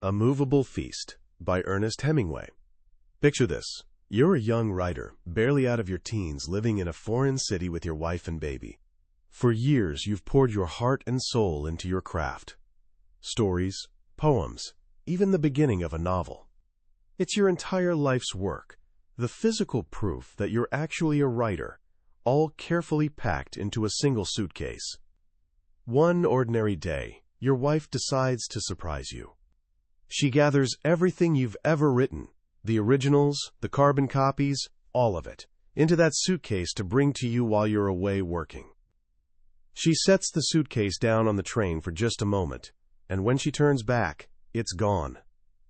A Moveable Feast by Ernest Hemingway. Picture this. You're a young writer, barely out of your teens, living in a foreign city with your wife and baby. For years, you've poured your heart and soul into your craft. Stories, poems, even the beginning of a novel. It's your entire life's work, the physical proof that you're actually a writer, all carefully packed into a single suitcase. One ordinary day, your wife decides to surprise you. She gathers everything you've ever written, the originals, the carbon copies, all of it, into that suitcase to bring to you while you're away working. She sets the suitcase down on the train for just a moment, and when she turns back, it's gone.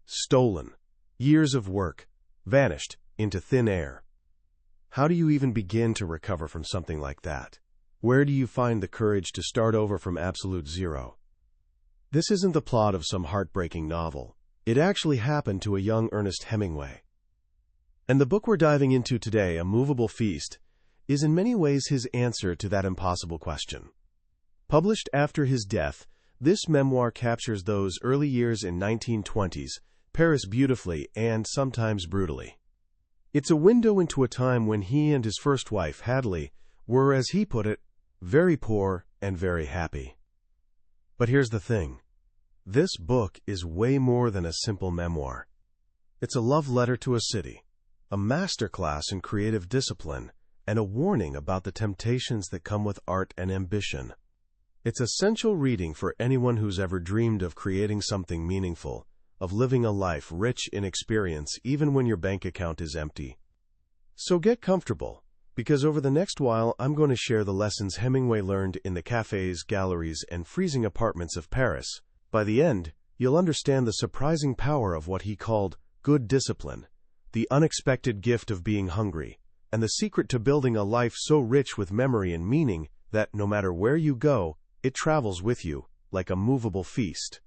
Stolen. Years of work, vanished into thin air. How do you even begin to recover from something like that? Where do you find the courage to start over from absolute zero? This isn't the plot of some heartbreaking novel. It actually happened to a young Ernest Hemingway. And the book we're diving into today, A Moveable Feast, is in many ways his answer to that impossible question. Published after his death, this memoir captures those early years in 1920s, Paris beautifully and sometimes brutally. It's a window into a time when he and his first wife, Hadley, were, as he put it, very poor and very happy. But here's the thing. This book is way more than a simple memoir. It's a love letter to a city, a masterclass in creative discipline, and a warning about the temptations that come with art and ambition. It's essential reading for anyone who's ever dreamed of creating something meaningful, of living a life rich in experience even when your bank account is empty. So get comfortable, because over the next while I'm going to share the lessons Hemingway learned in the cafes, galleries, and freezing apartments of Paris. By the end, you'll understand the surprising power of what he called good discipline, the unexpected gift of being hungry, and the secret to building a life so rich with memory and meaning that no matter where you go, it travels with you, like a movable feast.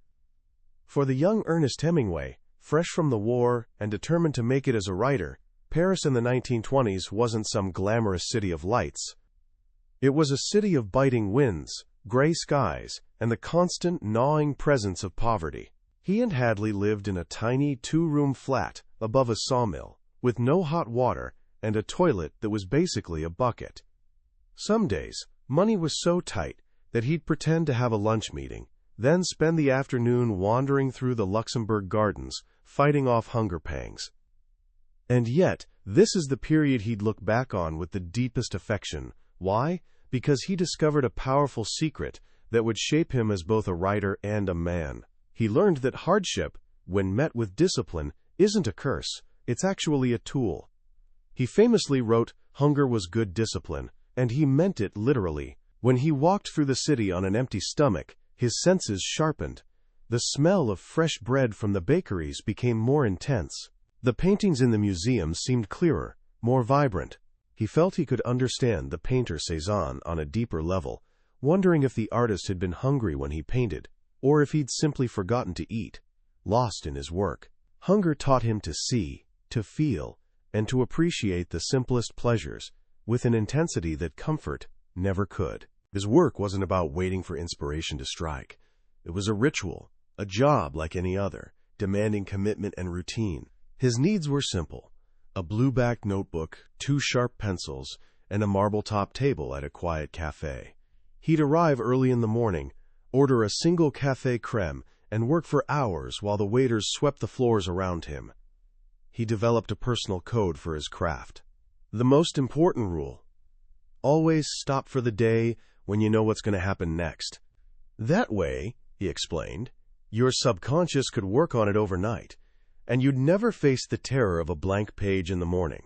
For the young Ernest Hemingway, fresh from the war and determined to make it as a writer, Paris in the 1920s wasn't some glamorous city of lights. It was a city of biting winds, gray skies, and the constant gnawing presence of poverty. He and Hadley lived in a tiny two-room flat above a sawmill, with no hot water and a toilet that was basically a bucket. Some days, money was so tight that he'd pretend to have a lunch meeting, then spend the afternoon wandering through the Luxembourg Gardens, fighting off hunger pangs. And yet, this is the period he'd look back on with the deepest affection. Why? Because he discovered a powerful secret that would shape him as both a writer and a man. He learned that hardship, when met with discipline, isn't a curse, it's actually a tool. He famously wrote, "Hunger was good discipline," and he meant it literally. When he walked through the city on an empty stomach, his senses sharpened. The smell of fresh bread from the bakeries became more intense. The paintings in the museum seemed clearer, more vibrant. He felt he could understand the painter Cézanne on a deeper level, wondering if the artist had been hungry when he painted, or if he'd simply forgotten to eat, lost in his work. Hunger taught him to see, to feel, and to appreciate the simplest pleasures, with an intensity that comfort never could. His work wasn't about waiting for inspiration to strike. It was a ritual, a job like any other, demanding commitment and routine. His needs were simple: a blue-backed notebook, 2 sharp pencils, and a marble-top table at a quiet cafe. He'd arrive early in the morning, order a single café crème, and work for hours while the waiters swept the floors around him. He developed a personal code for his craft. The most important rule: always stop for the day when you know what's going to happen next. That way, he explained, your subconscious could work on it overnight, and you'd never face the terror of a blank page in the morning.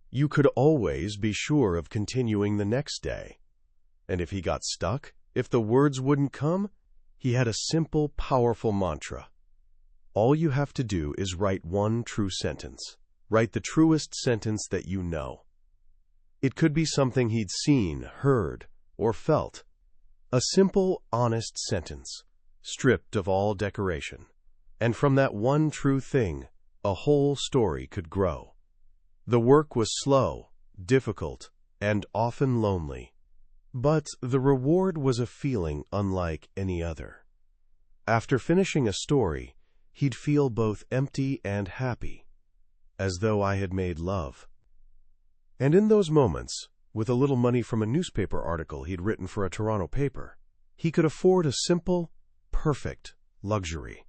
You could always be sure of continuing the next day. And if he got stuck, if the words wouldn't come, he had a simple, powerful mantra. All you have to do is write one true sentence. Write the truest sentence that you know. It could be something he'd seen, heard, or felt. A simple, honest sentence, stripped of all decoration. And from that one true thing, a whole story could grow. The work was slow, difficult, and often lonely. But the reward was a feeling unlike any other. After finishing a story, he'd feel both empty and happy, as though I had made love. And in those moments, with a little money from a newspaper article he'd written for a Toronto paper, he could afford a simple, perfect luxury.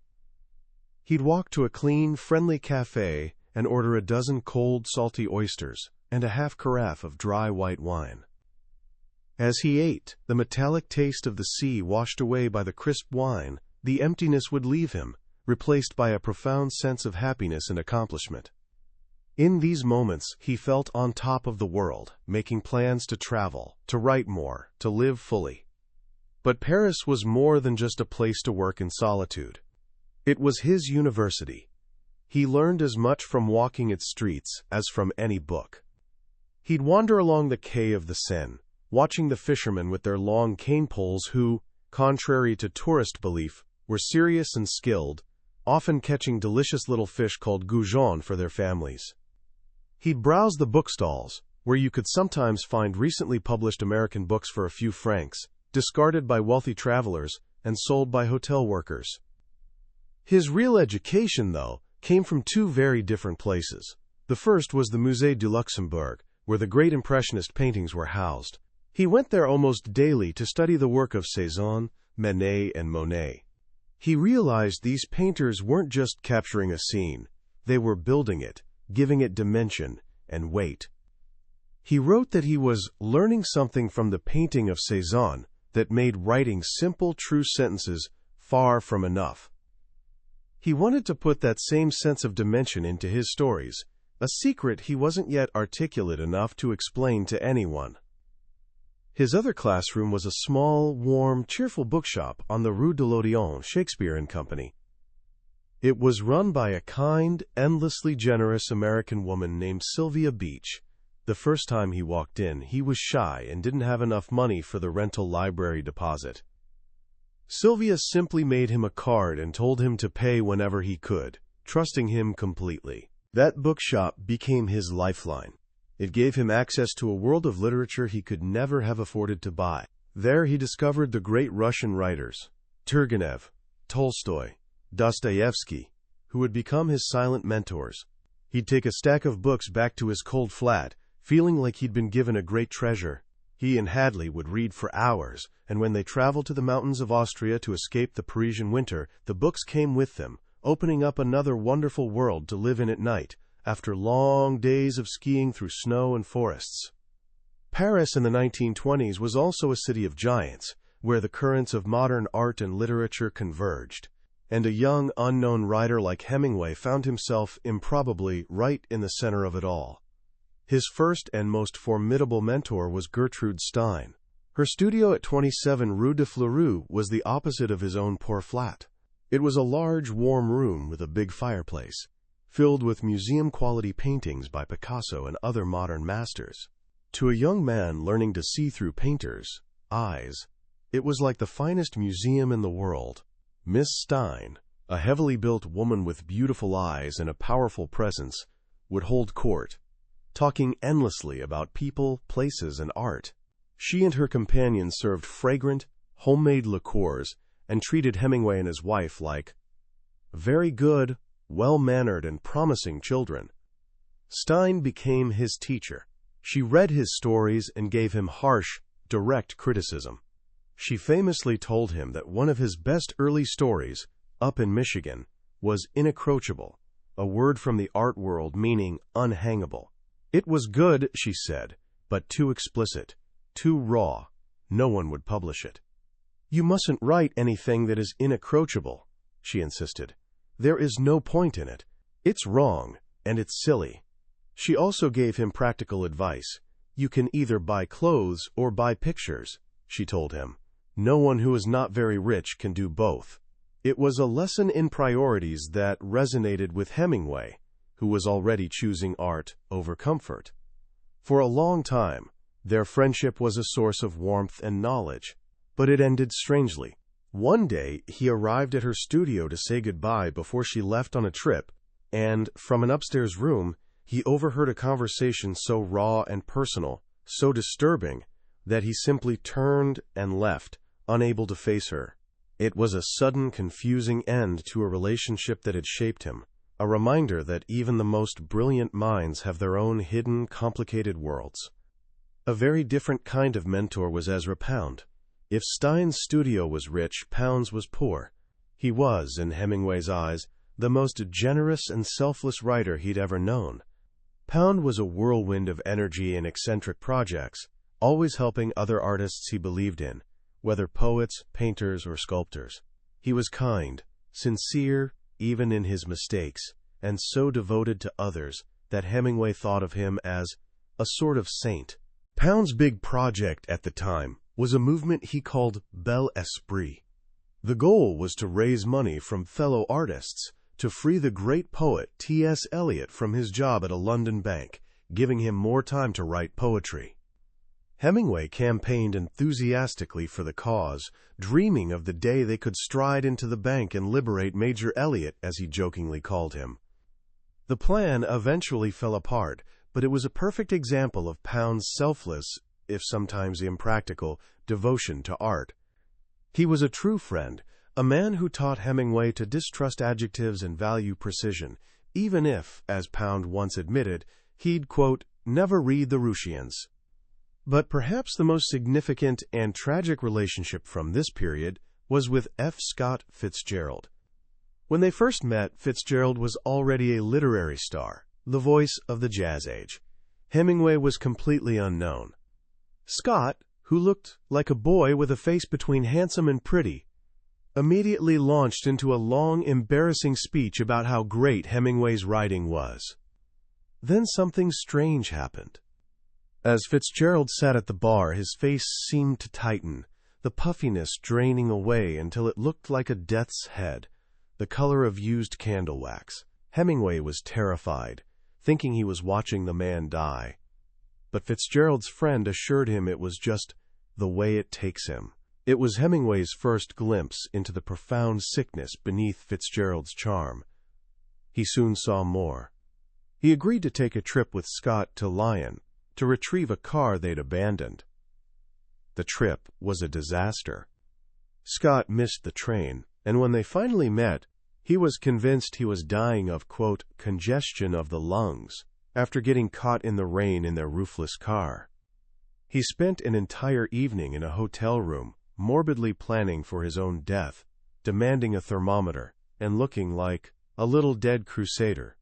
He'd walk to a clean, friendly cafe and order a dozen cold, salty oysters and a half carafe of dry white wine. As he ate, the metallic taste of the sea washed away by the crisp wine, the emptiness would leave him, replaced by a profound sense of happiness and accomplishment. In these moments, he felt on top of the world, making plans to travel, to write more, to live fully. But Paris was more than just a place to work in solitude. It was his university. He learned as much from walking its streets as from any book. He'd wander along the quay of the Seine, watching the fishermen with their long cane poles who, contrary to tourist belief, were serious and skilled, often catching delicious little fish called goujons for their families. He'd browse the bookstalls, where you could sometimes find recently published American books for a few francs, discarded by wealthy travelers and sold by hotel workers. His real education, though, came from two very different places. The first was the Musée du Luxembourg, where the great Impressionist paintings were housed. He went there almost daily to study the work of Cézanne, Manet, and Monet. He realized these painters weren't just capturing a scene, they were building it, giving it dimension and weight. He wrote that he was learning something from the painting of Cézanne that made writing simple, true sentences far from enough. He wanted to put that same sense of dimension into his stories, a secret he wasn't yet articulate enough to explain to anyone. His other classroom was a small, warm, cheerful bookshop on the Rue de l'Odéon, Shakespeare and Company. It was run by a kind, endlessly generous American woman named Sylvia Beach. The first time he walked in, he was shy and didn't have enough money for the rental library deposit. Sylvia simply made him a card and told him to pay whenever he could, trusting him completely. That bookshop became his lifeline. It gave him access to a world of literature he could never have afforded to buy. There he discovered the great Russian writers, Turgenev, Tolstoy, Dostoevsky, who would become his silent mentors. He'd take a stack of books back to his cold flat, feeling like he'd been given a great treasure. He and Hadley would read for hours, and when they traveled to the mountains of Austria to escape the Parisian winter, the books came with them, opening up another wonderful world to live in at night, after long days of skiing through snow and forests. Paris in the 1920s was also a city of giants, where the currents of modern art and literature converged. And a young, unknown writer like Hemingway found himself improbably right in the center of it all. His first and most formidable mentor was Gertrude Stein. Her studio at 27 Rue de Fleurus was the opposite of his own poor flat. It was a large, warm room with a big fireplace, filled with museum-quality paintings by Picasso and other modern masters. To a young man learning to see through painters' eyes, it was like the finest museum in the world. Miss Stein, a heavily built woman with beautiful eyes and a powerful presence, would hold court, talking endlessly about people, places, and art. She and her companions served fragrant, homemade liqueurs and treated Hemingway and his wife like very good, well-mannered, and promising children. Stein became his teacher. She read his stories and gave him harsh, direct criticism. She famously told him that one of his best early stories, Up in Michigan, was inapproachable, a word from the art world meaning unhangable. It was good, she said, but too explicit, too raw. No one would publish it. You mustn't write anything that is inapproachable, she insisted. There is no point in it. It's wrong, and it's silly. She also gave him practical advice. You can either buy clothes or buy pictures, she told him. No one who is not very rich can do both. It was a lesson in priorities that resonated with Hemingway, who was already choosing art over comfort. For a long time, their friendship was a source of warmth and knowledge, but it ended strangely. One day, he arrived at her studio to say goodbye before she left on a trip, and, from an upstairs room, he overheard a conversation so raw and personal, so disturbing, that he simply turned and left, unable to face her. It was a sudden, confusing end to a relationship that had shaped him, a reminder that even the most brilliant minds have their own hidden, complicated worlds. A very different kind of mentor was Ezra Pound. If Stein's studio was rich, Pound's was poor. He was, in Hemingway's eyes, the most generous and selfless writer he'd ever known. Pound was a whirlwind of energy and eccentric projects, always helping other artists he believed in, whether poets, painters, or sculptors. He was kind, sincere, even in his mistakes, and so devoted to others that Hemingway thought of him as a sort of saint. Pound's big project at the time was a movement he called Bel Esprit. The goal was to raise money from fellow artists to free the great poet T.S. Eliot from his job at a London bank, giving him more time to write poetry. Hemingway campaigned enthusiastically for the cause, dreaming of the day they could stride into the bank and liberate Major Eliot, as he jokingly called him. The plan eventually fell apart, but it was a perfect example of Pound's selfless, if sometimes impractical, devotion to art. He was a true friend, a man who taught Hemingway to distrust adjectives and value precision, even if, as Pound once admitted, he'd, quote, never read the Ruschians. But perhaps the most significant and tragic relationship from this period was with F. Scott Fitzgerald. When they first met, Fitzgerald was already a literary star, the voice of the Jazz Age. Hemingway was completely unknown. Scott, who looked like a boy with a face between handsome and pretty, immediately launched into a long, embarrassing speech about how great Hemingway's writing was. Then something strange happened. As Fitzgerald sat at the bar, his face seemed to tighten, the puffiness draining away until it looked like a death's head, the color of used candle wax. Hemingway was terrified, thinking he was watching the man die. But Fitzgerald's friend assured him it was just the way it takes him. It was Hemingway's first glimpse into the profound sickness beneath Fitzgerald's charm. He soon saw more. He agreed to take a trip with Scott to Lyon, to retrieve a car they'd abandoned. The trip was a disaster. Scott missed the train, and when they finally met, he was convinced he was dying of, quote, congestion of the lungs, after getting caught in the rain in their roofless car. He spent an entire evening in a hotel room, morbidly planning for his own death, demanding a thermometer, and looking like a little dead crusader.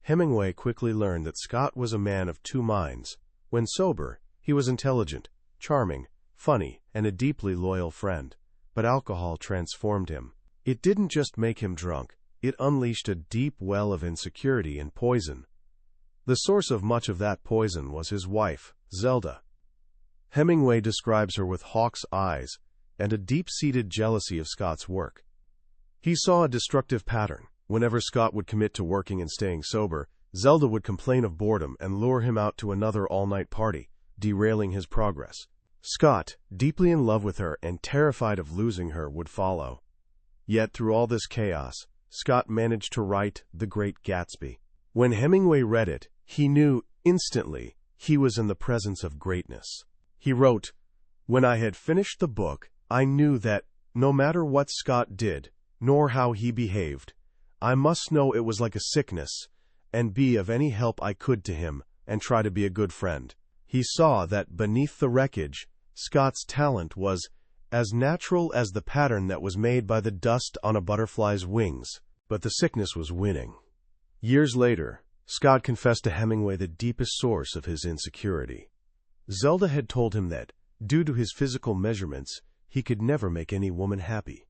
Hemingway quickly learned that Scott was a man of two minds. When sober, he was intelligent, charming, funny, and a deeply loyal friend. But alcohol transformed him. It didn't just make him drunk, it unleashed a deep well of insecurity and poison. The source of much of that poison was his wife, Zelda. Hemingway describes her with hawk's eyes and a deep-seated jealousy of Scott's work. He saw a destructive pattern. Whenever Scott would commit to working and staying sober, Zelda would complain of boredom and lure him out to another all-night party, derailing his progress. Scott, deeply in love with her and terrified of losing her, would follow. Yet through all this chaos, Scott managed to write The Great Gatsby. When Hemingway read it, he knew instantly he was in the presence of greatness. He wrote, "When I had finished the book, I knew that, no matter what Scott did, nor how he behaved, I must know it was like a sickness, and be of any help I could to him, and try to be a good friend." He saw that beneath the wreckage, Scott's talent was as natural as the pattern that was made by the dust on a butterfly's wings, but the sickness was winning. Years later, Scott confessed to Hemingway the deepest source of his insecurity. Zelda had told him that, due to his physical measurements, he could never make any woman happy.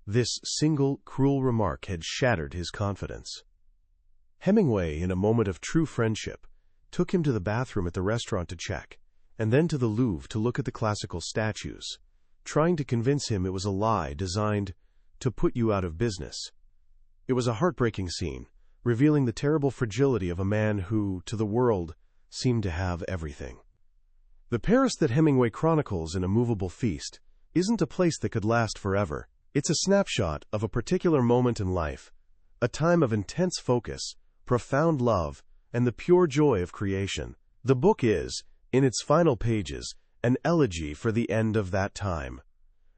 This single, cruel remark had shattered his confidence. Hemingway, in a moment of true friendship, took him to the bathroom at the restaurant to check, and then to the Louvre to look at the classical statues, trying to convince him it was a lie designed to put you out of business. It was a heartbreaking scene, revealing the terrible fragility of a man who, to the world, seemed to have everything. The Paris that Hemingway chronicles in A Moveable Feast isn't a place that could last forever. It's a snapshot of a particular moment in life, a time of intense focus, profound love, and the pure joy of creation. The book is, in its final pages, an elegy for the end of that time.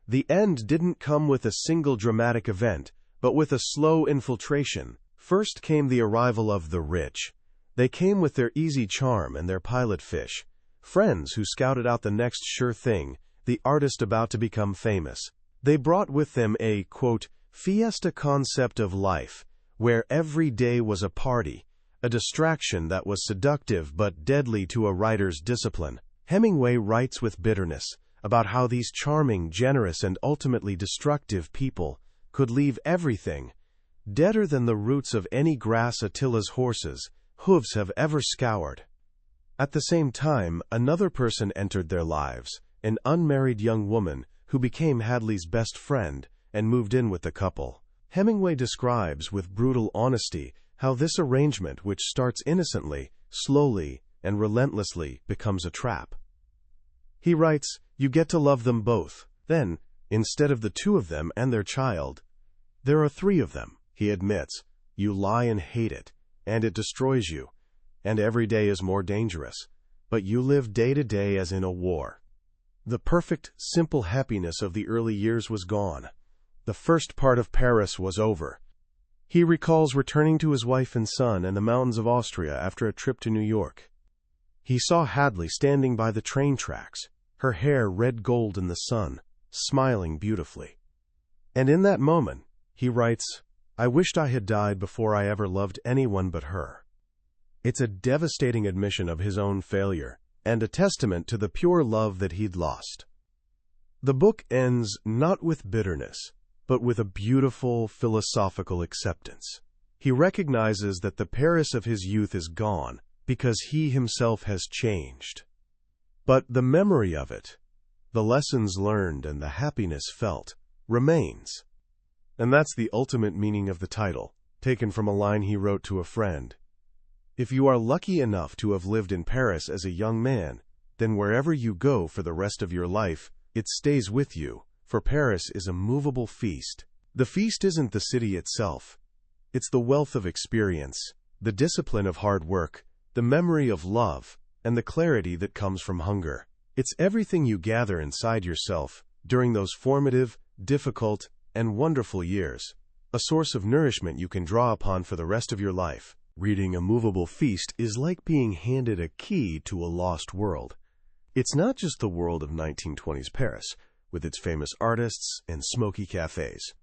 The end didn't come with a single dramatic event, but with a slow infiltration. First came the arrival of the rich. They came with their easy charm and their pilot fish. Friends who scouted out the next sure thing, the artist about to become famous. They brought with them a, quote, fiesta concept of life, where every day was a party, a distraction that was seductive but deadly to a writer's discipline. Hemingway writes with bitterness about how these charming, generous, and ultimately destructive people could leave everything, deader than the roots of any grass Attila's horses' hooves have ever scoured. At the same time, another person entered their lives, an unmarried young woman who became Hadley's best friend and moved in with the couple. Hemingway describes with brutal honesty how this arrangement, which starts innocently, slowly, and relentlessly, becomes a trap. He writes, "You get to love them both. Then, instead of the two of them and their child, there are three of them." He admits, "You lie and hate it, and it destroys you, and every day is more dangerous, but you live day to day as in a war." The perfect, simple happiness of the early years was gone. The first part of Paris was over. He recalls returning to his wife and son in the mountains of Austria after a trip to New York. He saw Hadley standing by the train tracks, her hair red gold in the sun, smiling beautifully. And in that moment, he writes, "I wished I had died before I ever loved anyone but her." It's a devastating admission of his own failure, and a testament to the pure love that he'd lost. The book ends not with bitterness, but with a beautiful philosophical acceptance. He recognizes that the Paris of his youth is gone because he himself has changed. But the memory of it, the lessons learned and the happiness felt, remains. And that's the ultimate meaning of the title, taken from a line he wrote to a friend. If you are lucky enough to have lived in Paris as a young man, then wherever you go for the rest of your life, it stays with you, for Paris is a movable feast. The feast isn't the city itself. It's the wealth of experience, the discipline of hard work, the memory of love, and the clarity that comes from hunger. It's everything you gather inside yourself during those formative, difficult, and wonderful years, a source of nourishment you can draw upon for the rest of your life. Reading A Moveable Feast is like being handed a key to a lost world. It's not just the world of 1920s Paris, with its famous artists and smoky cafes.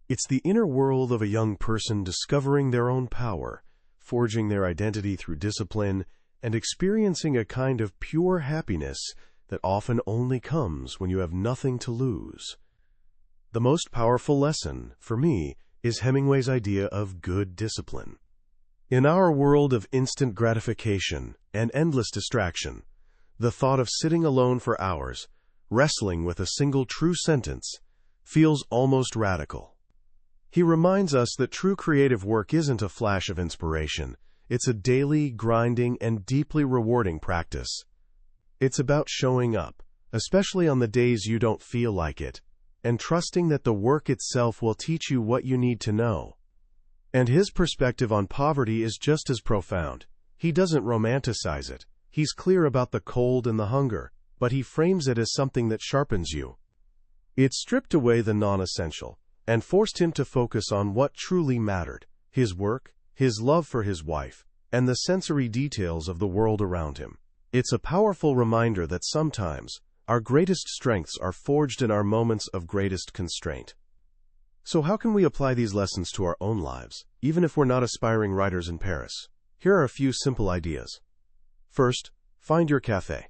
It's the inner world of a young person discovering their own power, forging their identity through discipline, and experiencing a kind of pure happiness that often only comes when you have nothing to lose. The most powerful lesson, for me, is Hemingway's idea of good discipline. In our world of instant gratification and endless distraction, the thought of sitting alone for hours, wrestling with a single true sentence, feels almost radical. He reminds us that true creative work isn't a flash of inspiration. It's a daily, grinding, and deeply rewarding practice. It's about showing up, especially on the days you don't feel like it, and trusting that the work itself will teach you what you need to know. And his perspective on poverty is just as profound. He doesn't romanticize it. He's clear about the cold and the hunger, but he frames it as something that sharpens you. It stripped away the non-essential and forced him to focus on what truly mattered: his work, his love for his wife, and the sensory details of the world around him. It's a powerful reminder that sometimes our greatest strengths are forged in our moments of greatest constraint. So how can we apply these lessons to our own lives, even if we're not aspiring writers in Paris? Here are a few simple ideas. First, find your cafe.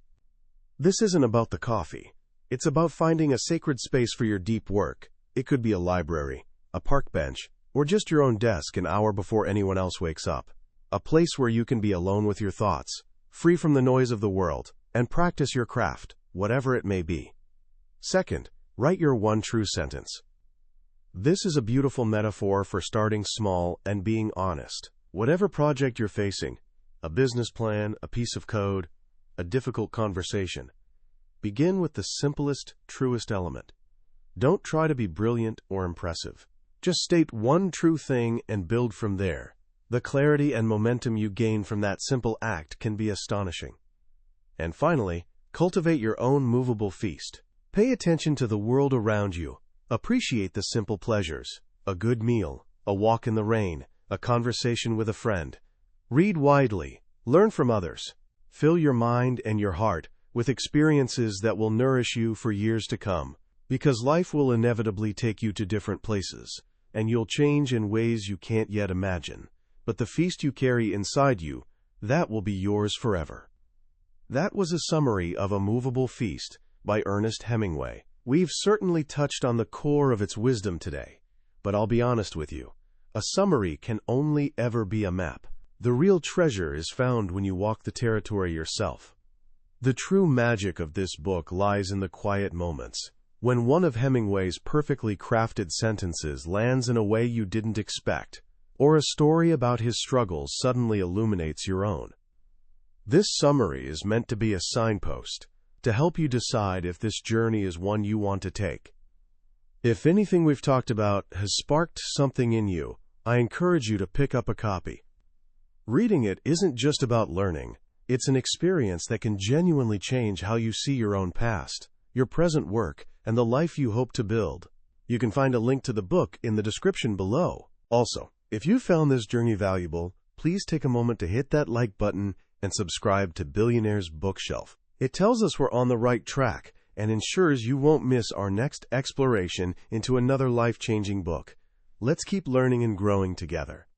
This isn't about the coffee. It's about finding a sacred space for your deep work. It could be a library, a park bench, or just your own desk an hour before anyone else wakes up. A place where you can be alone with your thoughts, free from the noise of the world, and practice your craft, whatever it may be. Second, write your one true sentence. This is a beautiful metaphor for starting small and being honest. Whatever project you're facing, a business plan, a piece of code, a difficult conversation, begin with the simplest, truest element. Don't try to be brilliant or impressive. Just state one true thing and build from there. The clarity and momentum you gain from that simple act can be astonishing. And finally, cultivate your own movable feast. Pay attention to the world around you. Appreciate the simple pleasures. A good meal, a walk in the rain, a conversation with a friend. Read widely. Learn from others. Fill your mind and your heart with experiences that will nourish you for years to come. Because life will inevitably take you to different places, and you'll change in ways you can't yet imagine. But the feast you carry inside you, that will be yours forever. That was a summary of A Moveable Feast by Ernest Hemingway. We've certainly touched on the core of its wisdom today, but I'll be honest with you. A summary can only ever be a map. The real treasure is found when you walk the territory yourself. The true magic of this book lies in the quiet moments, when one of Hemingway's perfectly crafted sentences lands in a way you didn't expect, or a story about his struggles suddenly illuminates your own. This summary is meant to be a signpost, to help you decide if this journey is one you want to take. If anything we've talked about has sparked something in you, I encourage you to pick up a copy. Reading it isn't just about learning, it's an experience that can genuinely change how you see your own past, your present work, and the life you hope to build. You can find a link to the book in the description below. Also, if you found this journey valuable, please take a moment to hit that like button and subscribe to Billionaire's Bookshelf. It tells us we're on the right track and ensures you won't miss our next exploration into another life-changing book. Let's keep learning and growing together.